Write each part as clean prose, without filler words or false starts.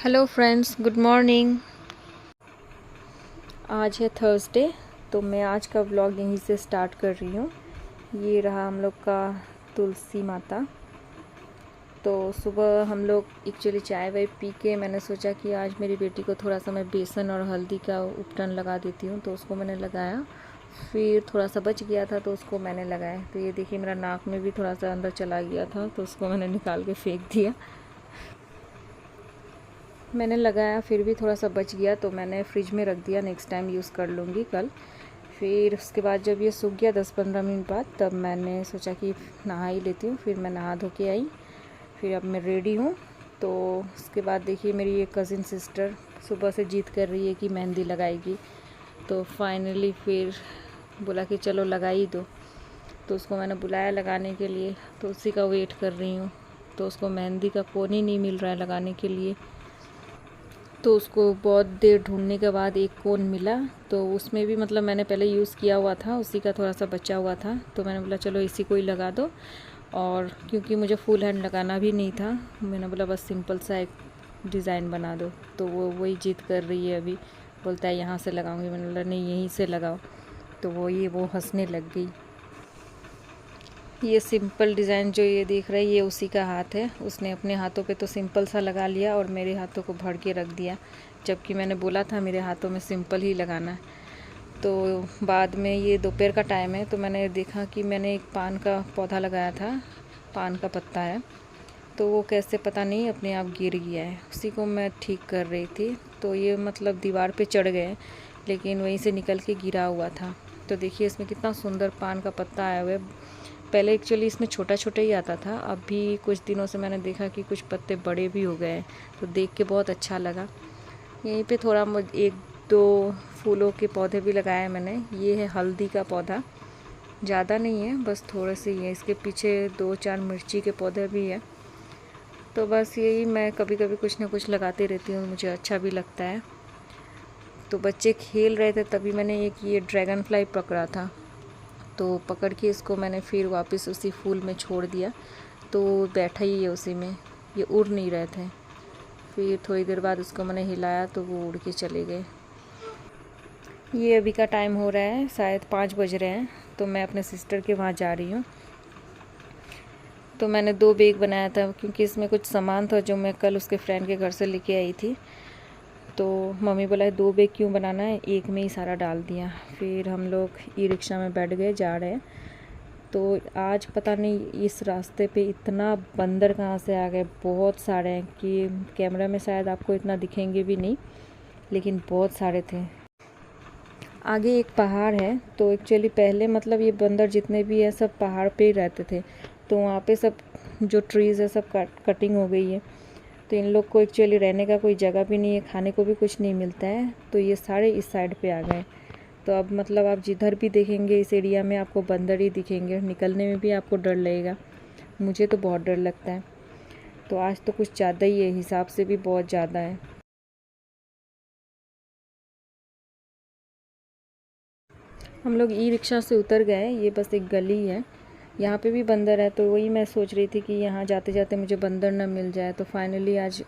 Hello friends, good morning. आज है Thursday, तो मैं आज का व्लॉग यहीं से स्टार्ट कर रही हूँ। ये रहा हम लोग का तुलसी माता। तो सुबह हम लोग एक्चुअली चाय वाय पी के मैंने सोचा कि आज मेरी बेटी को थोड़ा सा मैं बेसन और हल्दी का उपटन लगा देती हूँ, तो उसको मैंने लगाया। फिर थोड़ा सा बच गया था तो उसको मैंने लगाया। तो ये देखिए, मेरा नाक में भी थोड़ा सा अंदर चला गया था, तो उसको मैंने निकाल के फेंक दिया। मैंने लगाया, फिर भी थोड़ा सा बच गया तो मैंने फ्रिज में रख दिया, नेक्स्ट टाइम यूज़ कर लूँगी कल। फिर उसके बाद जब ये सूख गया 10-15 मिनट बाद, तब मैंने सोचा कि नहा ही लेती हूँ। फिर मैं नहा धो के आई, फिर अब मैं रेडी हूँ। तो उसके बाद देखिए, मेरी ये कज़िन सिस्टर सुबह से जिद कर रही है कि मेहंदी लगाएगी। तो फाइनली फिर बोला कि चलो लगा ही दो। तो उसको मैंने बुलाया लगाने के लिए, तो उसी का वेट कर रही हूँ। तो उसको मेहंदी का कोन ही नहीं मिल रहा है लगाने के लिए। तो उसको बहुत देर ढूंढने के बाद एक कोन मिला। तो उसमें भी मतलब मैंने पहले यूज़ किया हुआ था, उसी का थोड़ा सा बचा हुआ था। तो मैंने बोला चलो इसी को ही लगा दो। और क्योंकि मुझे फुल हैंड लगाना भी नहीं था, मैंने बोला बस सिंपल सा एक डिज़ाइन बना दो। तो वो वही जिद कर रही है अभी, बोलता है यहाँ से लगाऊंगी। मैंने बोला नहीं, यहीं से लगाओ। तो वो हंसने लग गई। ये सिंपल डिज़ाइन जो ये देख रहा है, ये उसी का हाथ है। उसने अपने हाथों पे तो सिंपल सा लगा लिया और मेरे हाथों को भर के रख दिया, जबकि मैंने बोला था मेरे हाथों में सिंपल ही लगाना है। तो बाद में ये दोपहर का टाइम है, तो मैंने देखा कि मैंने एक पान का पौधा लगाया था, पान का पत्ता है, तो वो कैसे पता नहीं अपने आप गिर गया है। उसी को मैं ठीक कर रही थी, तो ये मतलब दीवार पे चढ़ गए, लेकिन वहीं से निकल के गिरा हुआ था। तो देखिए इसमें कितना सुंदर पान का पत्ता आया हुआ है। पहले एक्चुअली इसमें छोटा छोटा ही आता था, अभी कुछ दिनों से मैंने देखा कि कुछ पत्ते बड़े भी हो गए हैं, तो देख के बहुत अच्छा लगा। यहीं पे थोड़ा एक दो फूलों के पौधे भी लगाए मैंने। ये है हल्दी का पौधा, ज़्यादा नहीं है, बस थोड़े से ही है। इसके पीछे 2-4 मिर्ची के पौधे भी है। तो बस यही, मैं कभी कभी कुछ ना कुछ लगाती रहती हूँ, मुझे अच्छा भी लगता है। तो बच्चे खेल रहे थे, तभी मैंने एक ये ड्रैगन फ्लाई पकड़ा था, तो पकड़ के इसको मैंने फिर वापस उसी फूल में छोड़ दिया। तो बैठा ही है उसी में, ये उड़ नहीं रहे थे। फिर थोड़ी देर बाद उसको मैंने हिलाया तो वो उड़ के चले गए। ये अभी का टाइम हो रहा है, शायद 5 बज रहे हैं। तो मैं अपने सिस्टर के वहाँ जा रही हूँ। तो मैंने 2 बैग बनाया था, क्योंकि इसमें कुछ सामान था जो मैं कल उसके फ्रेंड के घर से लेके आई थी। तो मम्मी बोला 2 बैग क्यों बनाना है, एक में ही सारा डाल दिया। फिर हम लोग ई रिक्शा में बैठ गए, जा रहे हैं। तो आज पता नहीं इस रास्ते पे इतना बंदर कहाँ से आ गए, बहुत सारे हैं कि कैमरा में शायद आपको इतना दिखेंगे भी नहीं, लेकिन बहुत सारे थे। आगे एक पहाड़ है, तो एक्चुअली पहले मतलब ये बंदर जितने भी हैं सब पहाड़ पे ही रहते थे। तो वहाँ पे सब जो ट्रीज़ है सब कटिंग हो गई है। तो इन लोग को एक्चुअली रहने का कोई जगह भी नहीं है, खाने को भी कुछ नहीं मिलता है, तो ये सारे इस साइड पे आ गए। तो अब मतलब आप जिधर भी देखेंगे इस एरिया में आपको बंदर ही दिखेंगे, निकलने में भी आपको डर लगेगा। मुझे तो बहुत डर लगता है। तो आज तो कुछ ज़्यादा ही है, हिसाब से भी बहुत ज़्यादा है। हम लोग ई रिक्शा से उतर गए, ये बस एक गली है, यहाँ पे भी बंदर है। तो वही मैं सोच रही थी कि यहाँ जाते जाते मुझे बंदर ना मिल जाए। तो फाइनली आज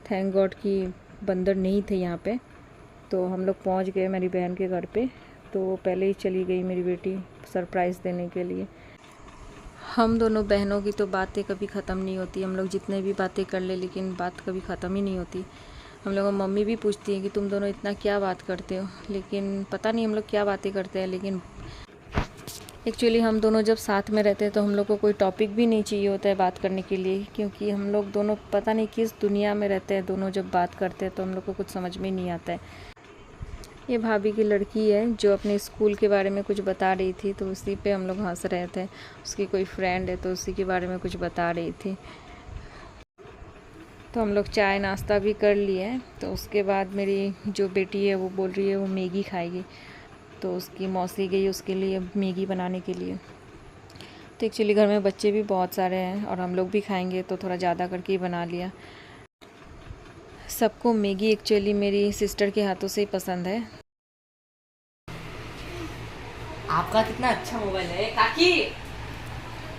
थैंक गॉड कि बंदर नहीं थे यहाँ पे। तो हम लोग पहुँच गए मेरी बहन के घर पे। तो पहले ही चली गई मेरी बेटी सरप्राइज़ देने के लिए। हम दोनों बहनों की तो बातें कभी ख़त्म नहीं होती, हम लोग जितने भी बातें कर ले, लेकिन बात कभी ख़त्म ही नहीं होती। हम लोगों मम्मी भी पूछती हैं कि तुम दोनों इतना क्या बात करते हो, लेकिन पता नहीं हम लोग क्या बातें करते हैं। लेकिन एक्चुअली हम दोनों जब साथ में रहते हैं तो हम लोग को कोई टॉपिक भी नहीं चाहिए होता है बात करने के लिए, क्योंकि हम लोग दोनों पता नहीं किस दुनिया में रहते हैं। दोनों जब बात करते हैं तो हम लोग को कुछ समझ में नहीं आता है। ये भाभी की लड़की है जो अपने स्कूल के बारे में कुछ बता रही थी, तो उसी पे हम लोग हंस रहे थे। उसकी कोई फ्रेंड है तो उसी के बारे में कुछ बता रही थी। तो हम लोग चाय नाश्ता भी कर लिए। तो उसके बाद मेरी जो बेटी है वो बोल रही है वो मैगी खाएगी, तो उसकी मौसी गई उसके लिए मैगी बनाने के लिए। तो एक्चुअली घर में बच्चे भी बहुत सारे हैं और हम लोग भी खाएंगे, तो थोड़ा ज़्यादा करके ही बना लिया। सबको मैगी एक्चुअली मेरी सिस्टर के हाथों से ही पसंद है। आपका कितना अच्छा मोबाइल है काकी।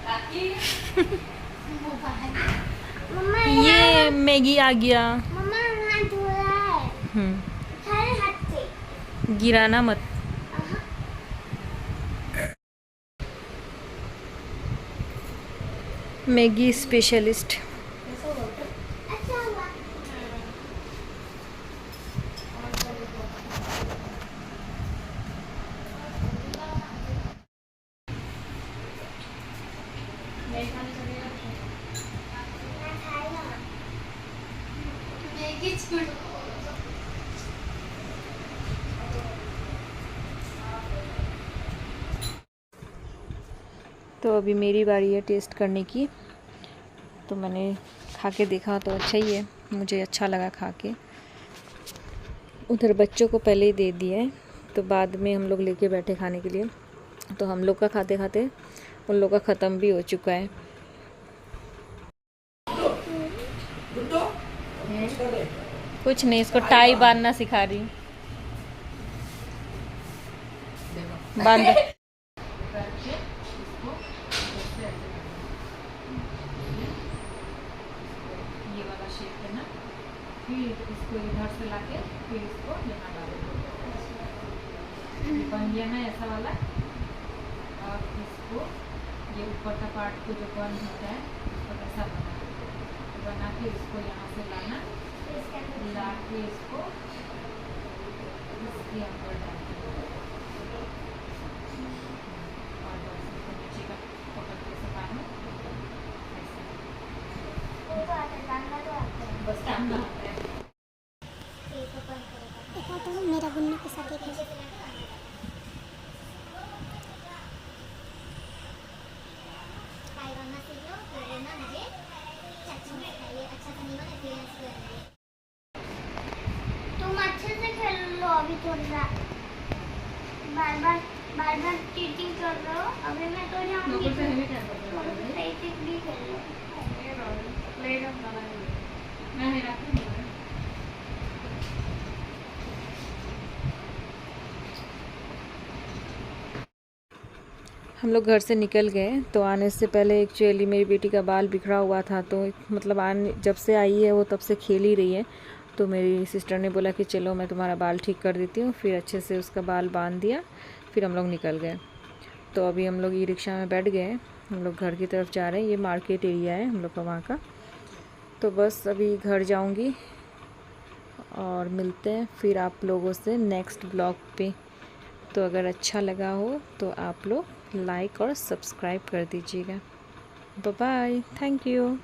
काकी ये मैगी आ गया। मम्मा सारे हाथ से गिराना मत। Maggi specialist. अच्छा हुआ। मैं खाया मैगी छोड़। तो अभी मेरी बारी है टेस्ट करने की। तो मैंने खा के देखा तो अच्छा ही है, मुझे अच्छा लगा खा के। उधर बच्चों को पहले ही दे दिया है, तो बाद में हम लोग लेके बैठे खाने के लिए। तो हम लोग का खाते खाते उन लोग का ख़त्म भी हो चुका है। कुछ नहीं, इसको टाई बांधना सिखा रही हूँ। बांध। ये वाला शेप है ना, फिर इसको इधर से लाके फिर इसको यहाँ डालो। बन गया ना ऐसा वाला। अब इसको ये ऊपर का पार्ट को जो बन होता है उसको ऐसा बना के इसको यहाँ से लाना, ला के इसको इसके अंदर डालना और बस इसको नीचे का पकड़ के सटाना। बस टांगना होता है। तो मेरा बुनने के साथ एक है। तुम अच्छे से खेल लो अभी थोड़ा, बार बार चीटिंग कर रहे हो। अभी मैं तो जाऊंगी भी खेल लो। हम लोग घर से निकल गए, तो आने से पहले एक्चुअली मेरी बेटी का बाल बिखरा हुआ था, तो मतलब आने जब से आई है वो तब से खेल ही रही है। तो मेरी सिस्टर ने बोला कि चलो मैं तुम्हारा बाल ठीक कर देती हूँ, फिर अच्छे से उसका बाल बांध दिया, फिर हम लोग निकल गए। तो अभी हम लोग ई रिक्शा में बैठ गए, हम लोग घर की तरफ जा रहे हैं। ये मार्केट एरिया है हम लोग का वहाँ का। तो बस अभी घर जाऊँगी और मिलते हैं फिर आप लोगों से नेक्स्ट ब्लॉग पे। तो अगर अच्छा लगा हो तो आप लोग लाइक और सब्सक्राइब कर दीजिएगा। Bye bye, thank you.